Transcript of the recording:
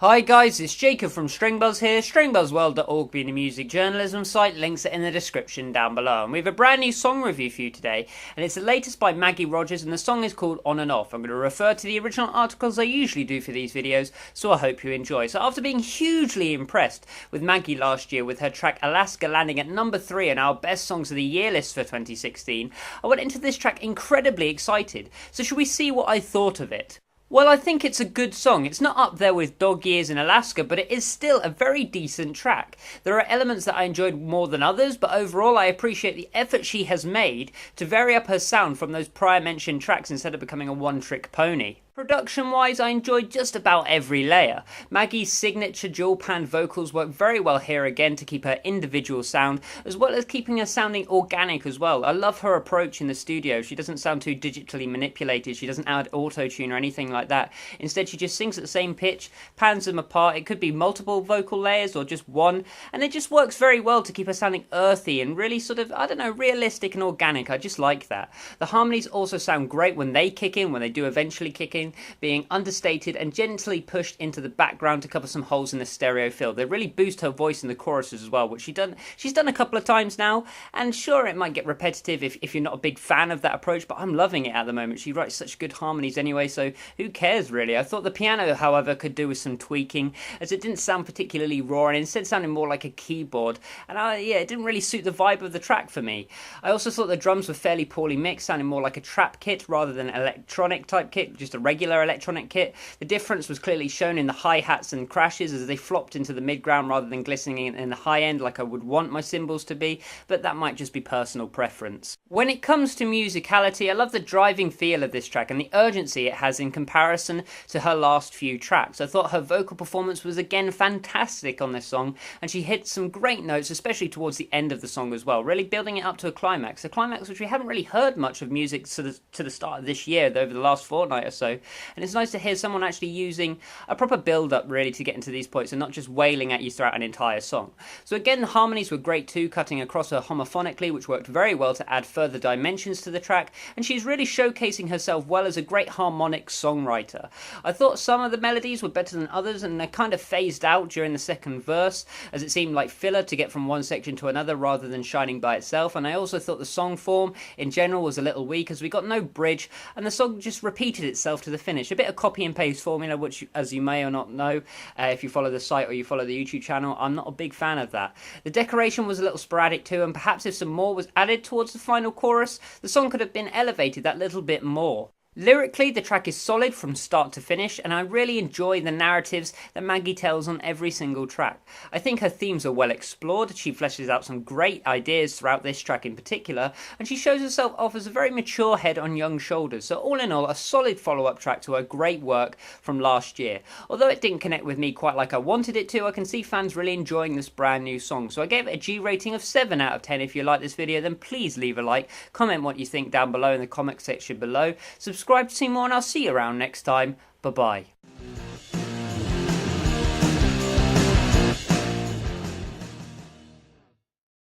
Hi guys, it's Jacob from Stringbuzz here, stringbuzzworld.org being a music journalism site, links are in the description down below. And we have a brand new song review for you today, and it's the latest by Maggie Rogers, and the song is called On and Off. I'm going to refer to the original articles I usually do for these videos, so I hope you enjoy. So after being hugely impressed with Maggie last year with her track Alaska landing at number 3 on our Best Songs of the Year list for 2016, I went into this track incredibly excited. So should we see what I thought of it? Well, I think it's a good song. It's not up there with Dog Years in Alaska, but it is still a very decent track. There are elements that I enjoyed more than others, but overall I appreciate the effort she has made to vary up her sound from those prior mentioned tracks instead of becoming a one-trick pony. Production-wise, I enjoyed just about every layer. Maggie's signature dual-panned vocals work very well here again to keep her individual sound, as well as keeping her sounding organic as well. I love her approach in the studio. She doesn't sound too digitally manipulated. She doesn't add auto-tune or anything like that. Instead, she just sings at the same pitch, pans them apart. It could be multiple vocal layers or just one, and it just works very well to keep her sounding earthy and really sort of, I don't know, realistic and organic. I just like that. The harmonies also sound great when they kick in, when they do eventually kick in, being understated and gently pushed into the background to cover some holes in the stereo field. They really boost her voice in the choruses as well, which she's done a couple of times now, and sure, it might get repetitive if you're not a big fan of that approach, but I'm loving it at the moment. She writes such good harmonies anyway, so who cares really? I thought the piano, however, could do with some tweaking, as it didn't sound particularly raw and instead sounded more like a keyboard, and it didn't really suit the vibe of the track for me. I also thought the drums were fairly poorly mixed, sounding more like a trap kit rather than an electronic type kit, just a regular electronic kit. The difference was clearly shown in the hi-hats and crashes as they flopped into the mid-ground rather than glistening in the high end like I would want my cymbals to be, but that might just be personal preference. When it comes to musicality, I love the driving feel of this track and the urgency it has in comparison to her last few tracks. I thought her vocal performance was again fantastic on this song, and she hit some great notes, especially towards the end of the song as well, really building it up to a climax which we haven't really heard much of music to the start of this year, over the last fortnight or so, and it's nice to hear someone actually using a proper build-up really to get into these points and not just wailing at you throughout an entire song. So again, the harmonies were great too, cutting across her homophonically, which worked very well to add further dimensions to the track, and she's really showcasing herself well as a great harmonic songwriter. I thought some of the melodies were better than others, and they kind of phased out during the second verse, as it seemed like filler to get from one section to another rather than shining by itself, and I also thought the song form in general was a little weak, as we got no bridge, and the song just repeated itself to the finish. A bit of copy and paste formula, which, as you may or not know, if you follow the site or you follow the YouTube channel, I'm not a big fan of that. The decoration was a little sporadic too, and perhaps if some more was added towards the final chorus, the song could have been elevated that little bit more. Lyrically, the track is solid from start to finish, and I really enjoy the narratives that Maggie tells on every single track. I think her themes are well explored. She fleshes out some great ideas throughout this track in particular, and she shows herself off as a very mature head on young shoulders. So all in all, a solid follow-up track to her great work from last year. Although it didn't connect with me quite like I wanted it to, I can see fans really enjoying this brand new song. So I gave it a G rating of 7 out of 10. If you like this video, then please leave a like, comment what you think down below in the comment section below, subscribe to see more, and I'll see you around next time. Bye bye.